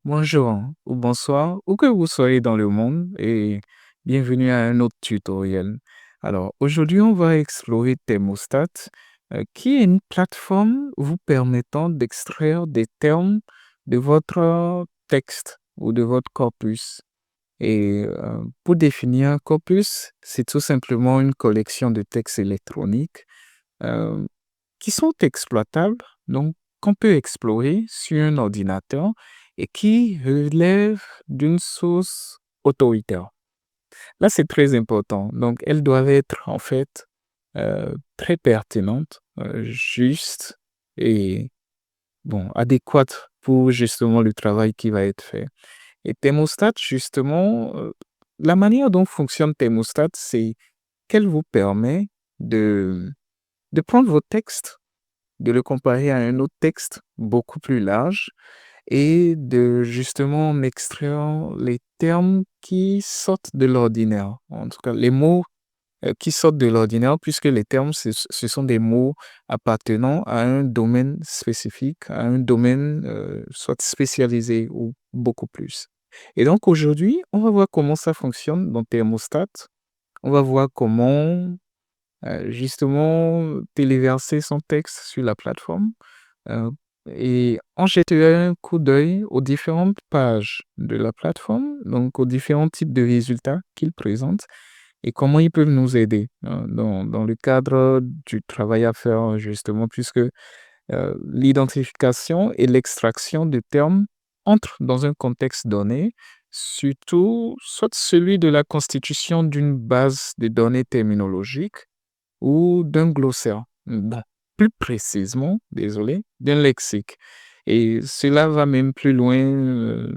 Bonjour ou bonsoir, où que vous soyez dans le monde et bienvenue à un autre tutoriel. Alors, aujourd'hui, on va explorer Thermostat, qui est une plateforme vous permettant d'extraire des termes de votre texte ou de votre corpus. Et pour définir un corpus, c'est tout simplement une collection de textes électroniques euh, qui sont exploitables, donc qu'on peut explorer sur un ordinateur et qui relèvent d'une source autoritaire. Là, c'est très important. Donc, elles doivent être en fait très pertinentes, justes et bon, adéquates pour justement le travail qui va être fait. Et Thermostat, justement, la manière dont fonctionne Thermostat, c'est qu'elle vous permet de, de prendre vos textes, de le comparer à un autre texte beaucoup plus large et de justement en extraire les termes qui sortent de l'ordinaire. En tout cas, les mots qui sortent de l'ordinaire, puisque les termes, ce sont des mots appartenant à un domaine spécifique, à un domaine soit spécialisé ou beaucoup plus. Et donc aujourd'hui, on va voir comment ça fonctionne dans Thermostat. On va voir comment justement téléverser son texte sur la plateforme euh, et en jeter un coup d'œil aux différentes pages de la plateforme, donc aux différents types de résultats qu'il présente et comment ils peuvent nous aider dans le cadre du travail à faire justement, puisque l'identification et l'extraction de termes entrent dans un contexte donné, surtout soit celui de la constitution d'une base de données terminologiques ou d'un glossaire. Bon, plus précisément, désolé, d'un lexique. Et cela va même plus loin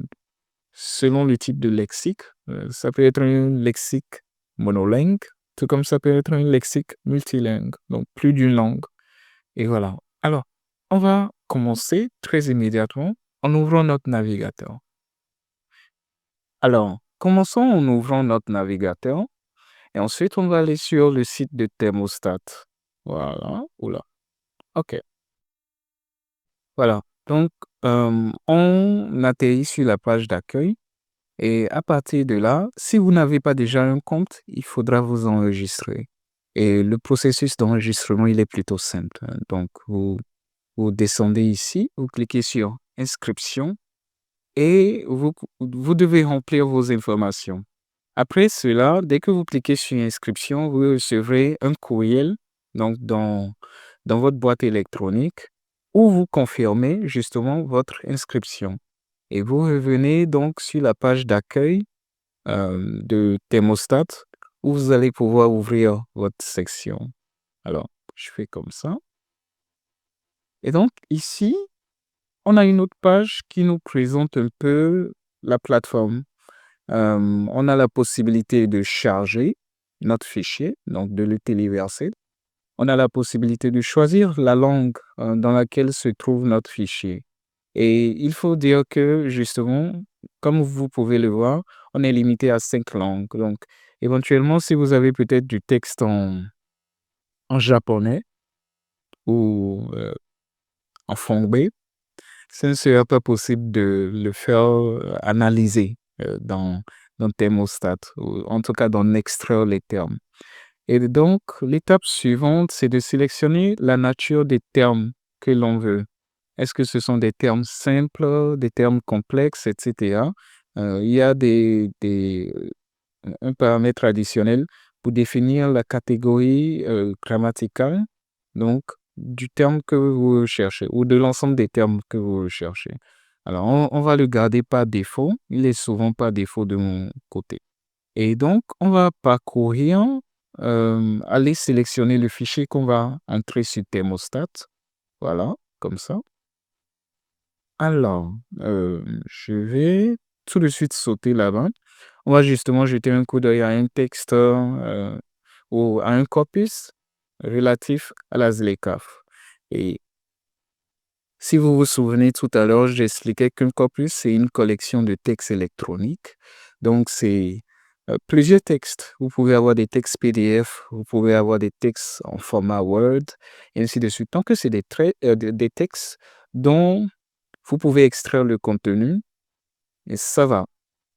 selon le type de lexique. Ça peut être un lexique monolingue, tout comme ça peut être un lexique multilingue, donc plus d'une langue. Et voilà. Alors, on va commencer très immédiatement en ouvrant notre navigateur. Alors, commençons en ouvrant notre navigateur et ensuite on va aller sur le site de Thermostat. Voilà. Oula. OK. Voilà. Donc, on atterrit sur la page d'accueil et à partir de là, si vous n'avez pas déjà un compte, il faudra vous enregistrer. Et le processus d'enregistrement, il est plutôt simple, hein. Donc, vous descendez ici, vous cliquez sur inscription et vous devez remplir vos informations. Après cela, dès que vous cliquez sur inscription, vous recevrez un courriel donc dans votre boîte électronique où vous confirmez justement votre inscription. Et vous revenez donc sur la page d'accueil de Thermostat où vous allez pouvoir ouvrir votre section. Alors, je fais comme ça. Et donc ici, on a une autre page qui nous présente un peu la plateforme. On a la possibilité de charger notre fichier, donc de le téléverser. On a la possibilité de choisir la langue dans laquelle se trouve notre fichier. Et il faut dire que justement, comme vous pouvez le voir, on est limité à 5 langues. Donc, éventuellement, si vous avez peut-être du texte en japonais ou en fongbe, ce ne sera pas possible de le faire analyser dans Thermostat, ou en tout cas d'en extraire les termes. Et donc, l'étape suivante, c'est de sélectionner la nature des termes que l'on veut. Est-ce que ce sont des termes simples, des termes complexes, etc. Il y a un paramètre additionnel pour définir la catégorie grammaticale, donc du terme que vous recherchez ou de l'ensemble des termes que vous recherchez. Alors, on va le garder par défaut. Il est souvent par défaut de mon côté. Et donc, on va parcourir, aller sélectionner le fichier qu'on va entrer sur Thermostat. Voilà, comme ça. Alors, je vais tout de suite sauter là-bas. On va justement jeter un coup d'œil à un texte ou à un corpus relatif à la ZLECAf. Et si vous vous souvenez tout à l'heure, j'expliquais qu'un corpus, c'est une collection de textes électroniques. Donc, c'est plusieurs textes. Vous pouvez avoir des textes PDF, vous pouvez avoir des textes en format Word, et ainsi de suite. Tant que c'est des textes dont vous pouvez extraire le contenu Et ça va.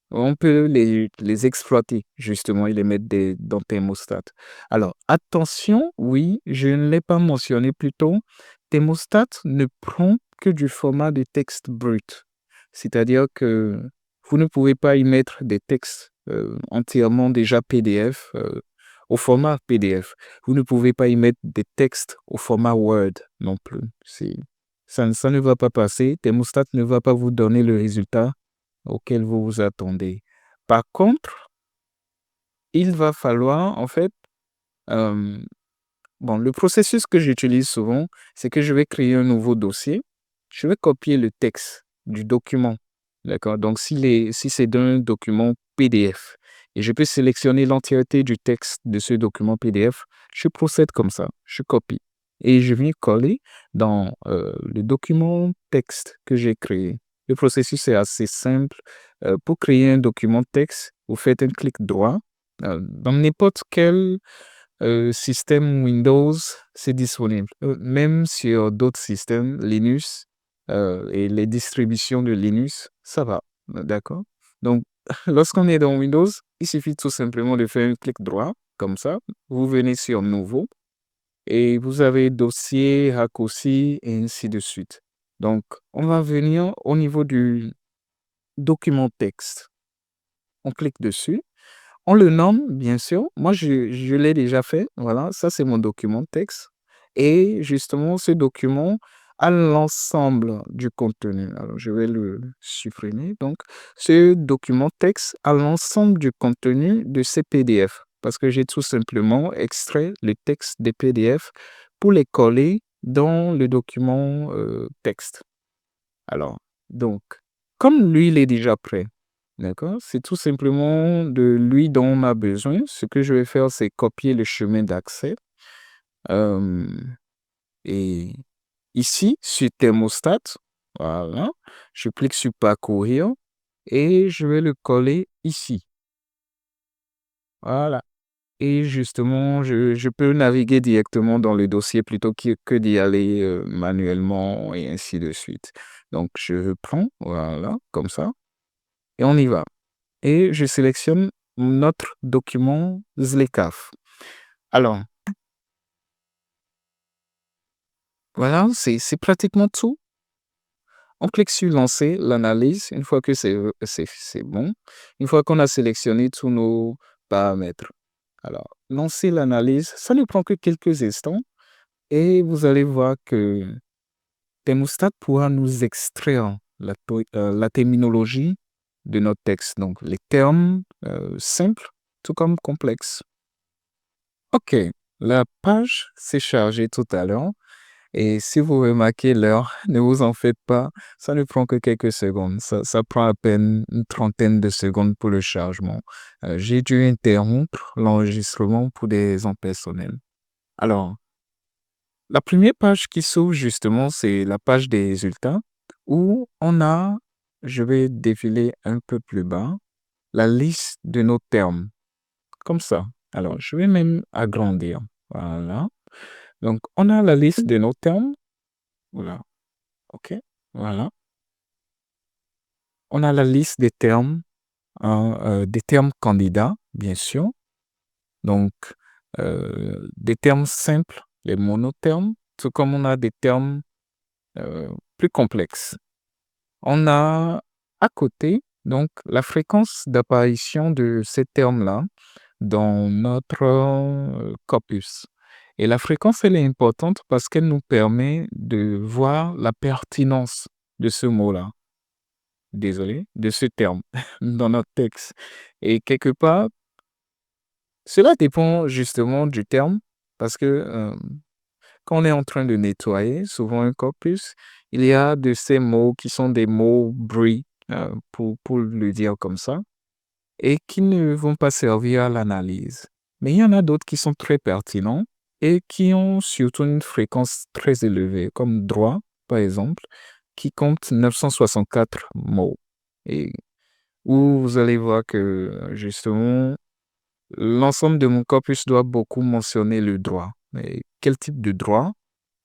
On peut les exploiter, justement, et les mettre dans Thermostat. Alors, attention, oui, je ne l'ai pas mentionné plus tôt, Thermostat ne prend que du format de texte brut. C'est-à-dire que vous ne pouvez pas y mettre des textes entièrement déjà PDF, au format PDF. Vous ne pouvez pas y mettre des textes au format Word non plus. Ça ne va pas passer. Thermostat ne va pas vous donner le résultat auquel vous vous attendez. Par contre, il va falloir, en fait, euh, bon, le processus que j'utilise souvent, c'est que je vais créer un nouveau dossier. Je vais copier le texte du document. D'accord? Donc, si c'est d'un document PDF et je peux sélectionner l'entièreté du texte de ce document PDF, je procède comme ça. Je copie et je viens coller dans le document texte que j'ai créé. Le processus est assez simple. Pour créer un document texte, vous faites un clic droit dans n'importe quel système Windows, c'est disponible. Même sur d'autres systèmes, Linux et les distributions de Linux, ça va. D'accord? Donc, lorsqu'on est dans Windows, il suffit tout simplement de faire un clic droit, comme ça. Vous venez sur Nouveau et vous avez Dossier, Raccourci et ainsi de suite. Donc, on va venir au niveau du document texte. On clique dessus. On le nomme, bien sûr. Moi, je l'ai déjà fait. Voilà, ça, c'est mon document texte. Et justement, ce document a l'ensemble du contenu. Alors, je vais le supprimer. Donc, ce document texte a l'ensemble du contenu de ces PDF. Parce que j'ai tout simplement extrait le texte des PDF pour les coller dans le document texte. Alors, donc, comme lui, il est déjà prêt, d'accord? C'est tout simplement de lui dont on a besoin. Ce que je vais faire, c'est copier le chemin d'accès. Euh, et ici, sur Thermostat, voilà, je clique sur Parcourir et je vais le coller ici. Voilà. Et justement, je peux naviguer directement dans le dossier plutôt que d'y aller manuellement et ainsi de suite. Donc, je prends, voilà, comme ça, et on y va. Et je sélectionne notre document ZLECAf. Alors, voilà, c'est pratiquement tout. On clique sur lancer l'analyse une fois que c'est bon, une fois qu'on a sélectionné tous nos paramètres. Alors, lancer l'analyse, ça ne prend que quelques instants et vous allez voir que Thermostat pourra nous extraire la terminologie de notre texte, donc les termes simples, tout comme complexes. OK, la page s'est chargée tout à l'heure et si vous remarquez l'heure, ne vous en faites pas, ça ne prend que quelques secondes. Ça prend à peine une trentaine de secondes pour le chargement. J'ai dû interrompre l'enregistrement pour des raisons personnelles. Alors, la première page qui s'ouvre justement, c'est la page des résultats où on a, je vais défiler un peu plus bas, la liste de nos termes, comme ça. Alors, je vais même agrandir. Voilà. Donc, on a la liste de nos termes. Voilà. OK. Voilà. On a la liste hein, des termes candidats, bien sûr. Donc, des termes simples, les monothermes, tout comme on a des termes plus complexes. On a à côté, donc, la fréquence d'apparition de ces termes-là dans notre corpus. Et la fréquence, elle est importante parce qu'elle nous permet de voir la pertinence de ce mot-là, désolé, de ce terme dans notre texte. Et quelque part, cela dépend justement du terme parce que quand on est en train de nettoyer souvent un corpus, il y a de ces mots qui sont des mots bruits, pour le dire comme ça, et qui ne vont pas servir à l'analyse. Mais il y en a d'autres qui sont très pertinents et qui ont surtout une fréquence très élevée, comme droit, par exemple, qui compte 964 mots. Et où vous allez voir que, justement, l'ensemble de mon corpus doit beaucoup mentionner le droit. Mais quel type de droit?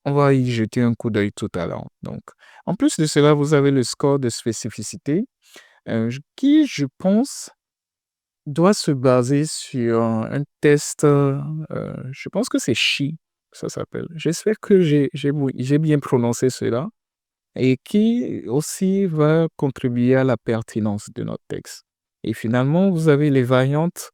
On va y jeter un coup d'œil tout à l'heure. Donc, en plus de cela, vous avez le score de spécificité. qui, je pense, doit se baser sur un test, je pense que c'est SHI, ça s'appelle. J'espère que j'ai bien prononcé cela et qui aussi va contribuer à la pertinence de notre texte. Et finalement, vous avez les variantes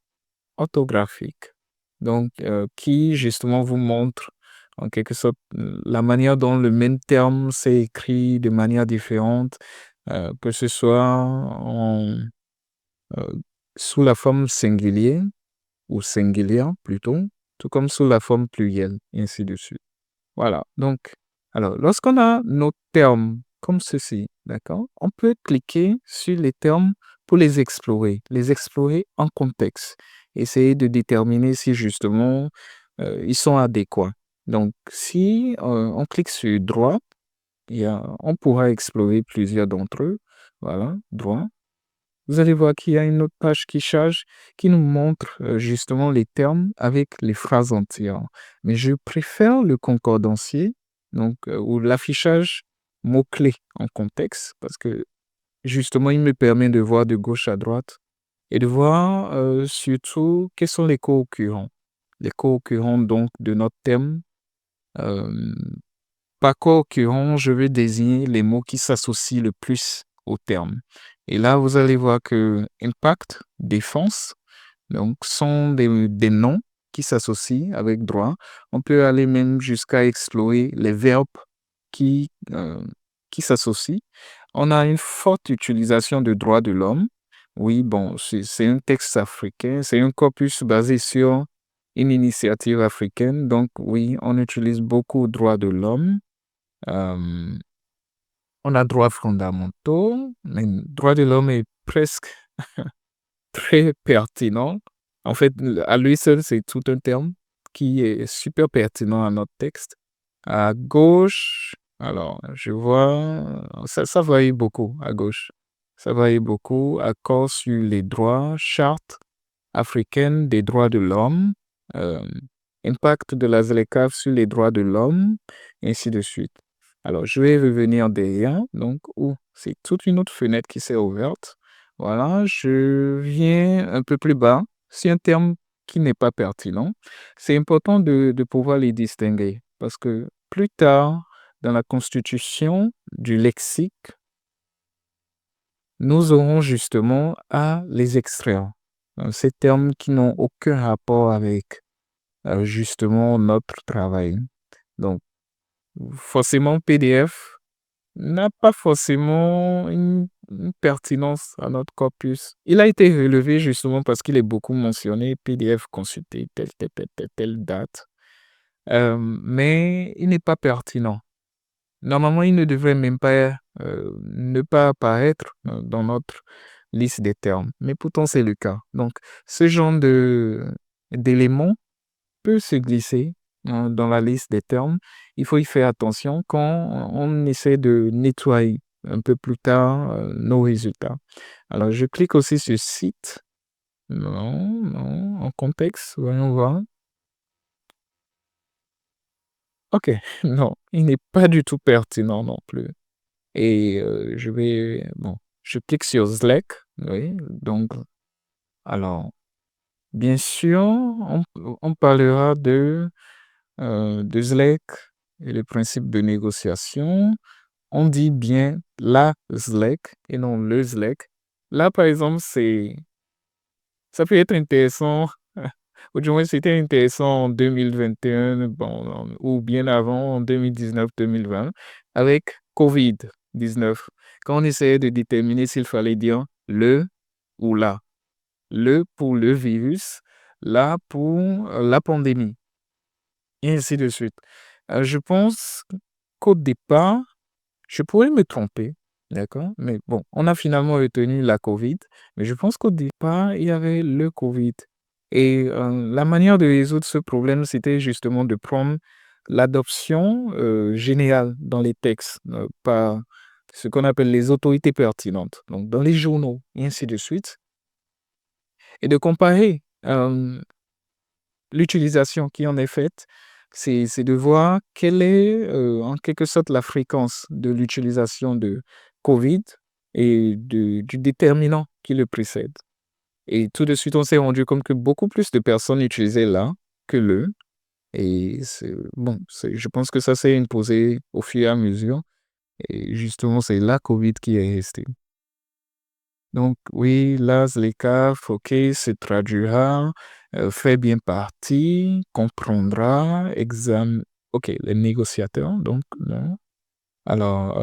orthographiques, donc qui justement vous montrent en quelque sorte la manière dont le même terme s'est écrit de manière différente, que ce soit euh, sous la forme singulier ou singulière plutôt, tout comme sous la forme plurielle, et ainsi de suite. Voilà. Donc, alors, lorsqu'on a nos termes comme ceci, d'accord, on peut cliquer sur les termes pour les explorer en contexte, essayer de déterminer si justement ils sont adéquats. Donc, si on clique sur droit, on pourra explorer plusieurs d'entre eux. Voilà, droit. Vous allez voir qu'il y a une autre page qui charge, qui nous montre justement les termes avec les phrases entières. Mais je préfère le concordancier, donc, ou l'affichage mots-clés en contexte, parce que justement, il me permet de voir de gauche à droite et de voir surtout quels sont les co-occurrents. Les co-occurrents donc de notre thème. Euh, Par co-occurrent, je vais désigner les mots qui s'associent le plus au terme. Et là, vous allez voir que impact, défense, donc sont des noms qui s'associent avec droit. On peut aller même jusqu'à explorer les verbes qui, euh, qui s'associent. On a une forte utilisation de droits de l'homme. Oui, bon, c'est un texte africain, c'est un corpus basé sur une initiative africaine. Donc, oui, on utilise beaucoup droits de l'homme. Euh, on a droits fondamentaux, mais droit de l'homme est presque très pertinent. En fait, à lui seul, c'est tout un terme qui est super pertinent à notre texte. À gauche, alors, je vois, ça varie beaucoup à gauche. Ça varie beaucoup. Accord sur les droits, charte africaine des droits de l'homme, euh, impact de la ZLECAf sur les droits de l'homme, ainsi de suite. Alors, je vais revenir derrière, donc, c'est toute une autre fenêtre qui s'est ouverte. Voilà, je viens un peu plus bas. C'est un terme qui n'est pas pertinent. C'est important de pouvoir les distinguer parce que plus tard, dans la constitution du lexique, nous aurons justement à les extraire. Ces termes qui n'ont aucun rapport avec justement notre travail. Donc, forcément, PDF n'a pas forcément une pertinence à notre corpus. Il a été relevé justement parce qu'il est beaucoup mentionné, PDF consulté, telle date, mais il n'est pas pertinent. Normalement, il ne devrait même pas ne pas apparaître dans notre liste des termes, mais pourtant c'est le cas. Donc, ce genre d'éléments peut se glisser dans la liste des termes. Il faut y faire attention quand on essaie de nettoyer un peu plus tard nos résultats. Alors, je clique aussi sur site. Non, non, en contexte, voyons voir. Ok, non, il n'est pas du tout pertinent non plus. Et je clique sur Slack, oui, donc, alors, bien sûr, on parlera de Slack et le principe de négociation. On dit bien la Slack et non le Slack. Là, par exemple, ça peut être intéressant, ou du moins c'était intéressant en 2021, bon, ou bien avant, en 2019-2020, avec COVID-19, quand on essayait de déterminer s'il fallait dire le ou la. Le pour le virus, la pour la pandémie, et ainsi de suite. Je pense qu'au départ, je pourrais me tromper, d'accord? Mais bon, on a finalement retenu la COVID, mais je pense qu'au départ, il y avait le COVID. Et la manière de résoudre ce problème, c'était justement de prendre l'adoption générale dans les textes par ce qu'on appelle les autorités pertinentes, donc dans les journaux, et ainsi de suite, et de comparer l'utilisation qui en est faite, c'est de voir quelle est en quelque sorte la fréquence de l'utilisation de COVID et du déterminant qui le précède. Et tout de suite, on s'est rendu compte que beaucoup plus de personnes utilisaient la que le. Et bon, je pense que ça s'est imposé au fur et à mesure. Et justement, c'est la COVID qui est restée. Donc, oui, las, les CAF, ok, se traduira, fait bien partie, comprendra, ok, les négociateurs, donc, non. Alors,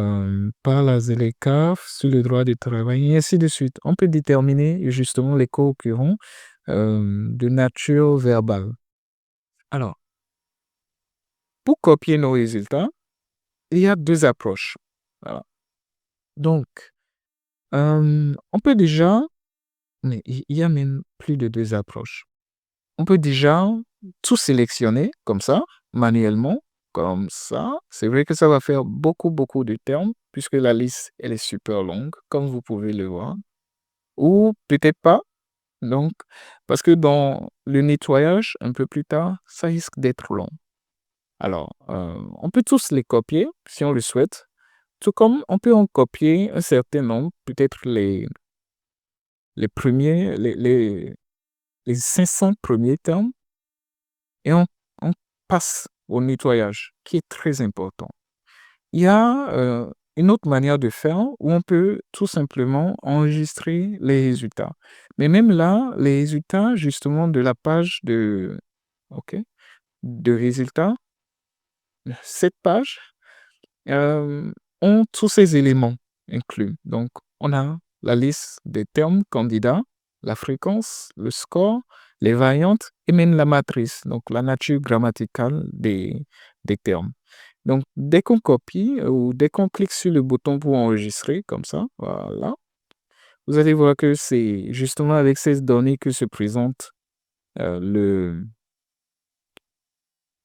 par las et les CAF, sur le droit du travail, et ainsi de suite. On peut déterminer justement les co-occurrents de nature verbale. Alors, pour copier nos résultats, il y a deux approches. Voilà. Donc, on peut déjà, mais il y a même plus de deux approches. On peut déjà tout sélectionner comme ça, manuellement, comme ça. C'est vrai que ça va faire beaucoup, beaucoup de termes, puisque la liste, elle est super longue, comme vous pouvez le voir. Ou peut-être pas. Donc, parce que dans le nettoyage, un peu plus tard, ça risque d'être long. Alors, on peut tous les copier si on le souhaite, tout comme on peut en copier un certain nombre, peut-être les premiers, les 500 premiers termes, et on passe au nettoyage, qui est très important. Il y a une autre manière de faire où on peut tout simplement enregistrer les résultats. Mais même là, les résultats justement de la page ok, de résultats, cette page, ont tous ces éléments inclus. Donc, on a la liste des termes candidats, la fréquence, le score, les variantes et même la matrice, donc la nature grammaticale des termes. Donc, dès qu'on copie ou dès qu'on clique sur le bouton pour enregistrer, comme ça, voilà, vous allez voir que c'est justement avec ces données que se présente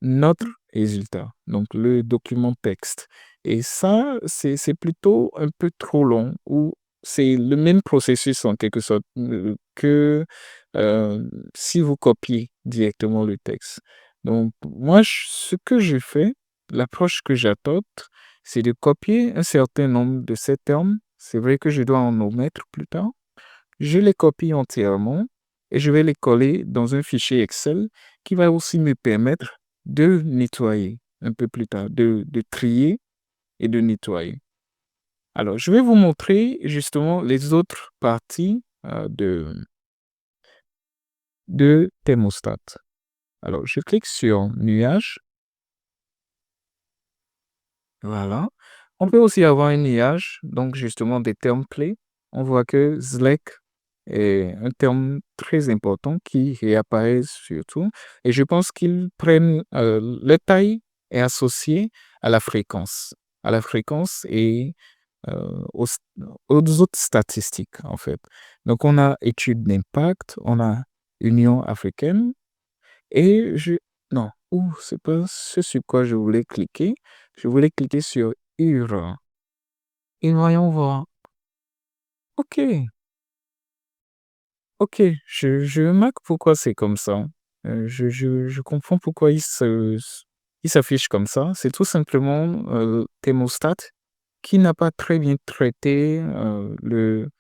notre résultat, donc le document texte. Et ça, c'est plutôt un peu trop long, ou c'est le même processus en quelque sorte que si vous copiez directement le texte. Donc, moi, ce que je fais, l'approche que j'adopte, c'est de copier un certain nombre de ces termes. C'est vrai que je dois en omettre plus tard. Je les copie entièrement et je vais les coller dans un fichier Excel qui va aussi me permettre de nettoyer un peu plus tard, de trier et de nettoyer. Alors, je vais vous montrer justement les autres parties de thermostat. Alors, je clique sur nuage. Voilà. On peut aussi avoir un nuage, donc justement des termes clés. On voit que Slack est un terme très important qui réapparaît surtout. Et je pense qu'ils prennent, la taille est associée à la fréquence et aux, aux autres statistiques, en fait. Donc, on a étude d'impact, on a Union africaine et non, c'est pas ce sur quoi je voulais cliquer. Je voulais cliquer sur UR. Et voyons voir. Ok, ok, je remarque pourquoi c'est comme ça. Je comprends pourquoi il s'affiche comme ça. C'est tout simplement thermostat qui n'a pas très bien traité le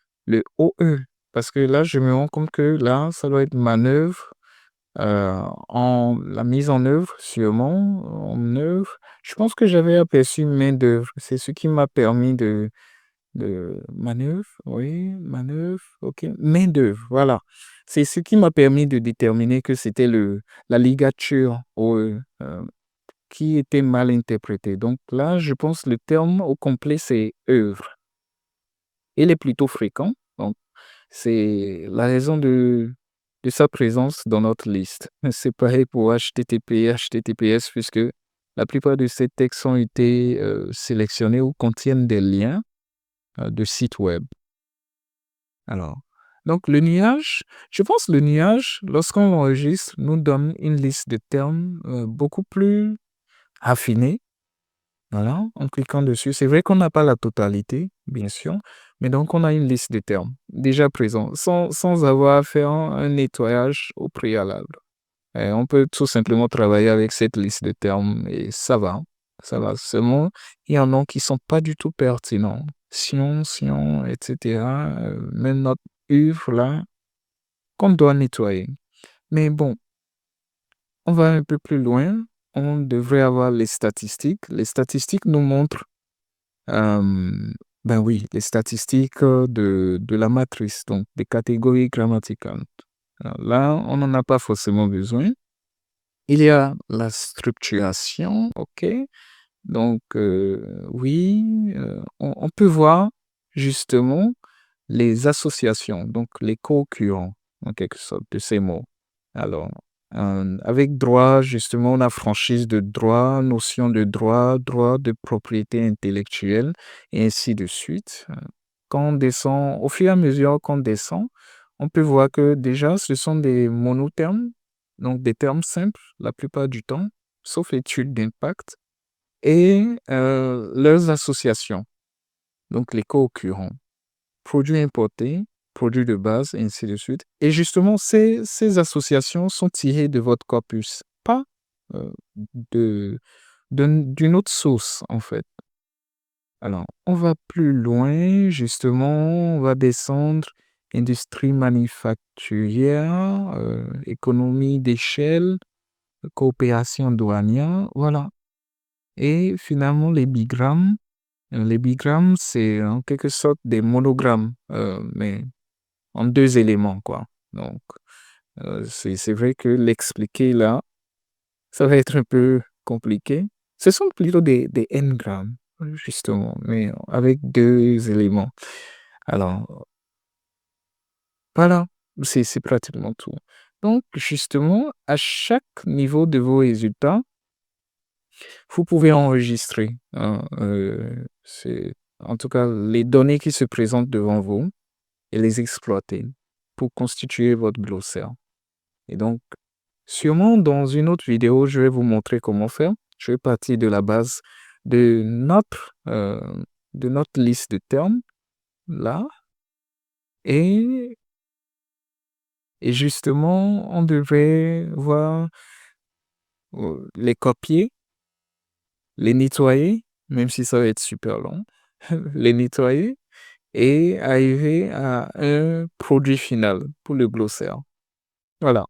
OE. Parce que là, je me rends compte que là, ça doit être manœuvre, la mise en œuvre, sûrement, en œuvre. Je pense que j'avais aperçu main d'œuvre. C'est ce qui m'a permis de manœuvre, oui, manœuvre, ok, main d'œuvre, voilà. C'est ce qui m'a permis de déterminer que c'était la ligature OE qui était mal interprétée. Donc là, je pense que le terme au complet, c'est œuvre. Il est plutôt fréquent, donc c'est la raison de sa présence dans notre liste. C'est pareil pour HTTP, HTTPS, puisque la plupart de ces textes ont été sélectionnés ou contiennent des liens de sites web. Alors, donc le nuage, je pense que le nuage, lorsqu'on l'enregistre, nous donne une liste de termes beaucoup plus affinée. Voilà, en cliquant dessus. C'est vrai qu'on n'a pas la totalité, bien sûr, mais donc on a une liste de termes déjà présents, sans avoir à faire un nettoyage au préalable. Et on peut tout simplement travailler avec cette liste de termes et ça va. Ça va. Seulement, il y en a qui sont pas du tout pertinents. Sion, etc. Même notre œuvre là, qu'on doit nettoyer. Mais bon, on va un peu plus loin. On devrait avoir les statistiques. Les statistiques nous montrent, ben oui, les statistiques de la matrice, donc des catégories grammaticales. Alors là, on n'en a pas forcément besoin. Il y a la structuration, ok. Donc, oui, on peut voir justement les associations, donc les co-occurrents, en quelque sorte, de ces mots. Alors, avec droit, justement, on a franchise de droit, notion de droit, droit de propriété intellectuelle, et ainsi de suite. Quand on descend, au fur et à mesure qu'on descend, on peut voir que déjà, ce sont des monothermes, donc des termes simples la plupart du temps, sauf études d'impact, et leurs associations, donc les co-occurrents, produits importés, produits de base, et ainsi de suite. Et justement, ces associations sont tirées de votre corpus, pas euh, de, d'une autre source, en fait. Alors, on va plus loin, justement, on va descendre industrie manufacturière, économie d'échelle, coopération douanière, voilà. Et finalement, les bigrammes. Les bigrammes, c'est en quelque sorte des monogrammes, mais en deux éléments, quoi. Donc, c'est vrai que l'expliquer là, ça va être un peu compliqué. Ce sont plutôt des n-grammes, justement, mais avec deux éléments. Alors, voilà, c'est pratiquement tout. Donc, justement, à chaque niveau de vos résultats, vous pouvez enregistrer, hein, en tout cas, les données qui se présentent devant vous et les exploiter pour constituer votre glossaire. Et donc, sûrement dans une autre vidéo, je vais vous montrer comment faire. Je vais partir de la base de notre liste de termes, là, et, et justement, on devrait voir les copier, les nettoyer, même si ça va être super long, les nettoyer et arriver à un produit final pour le glossaire. Voilà.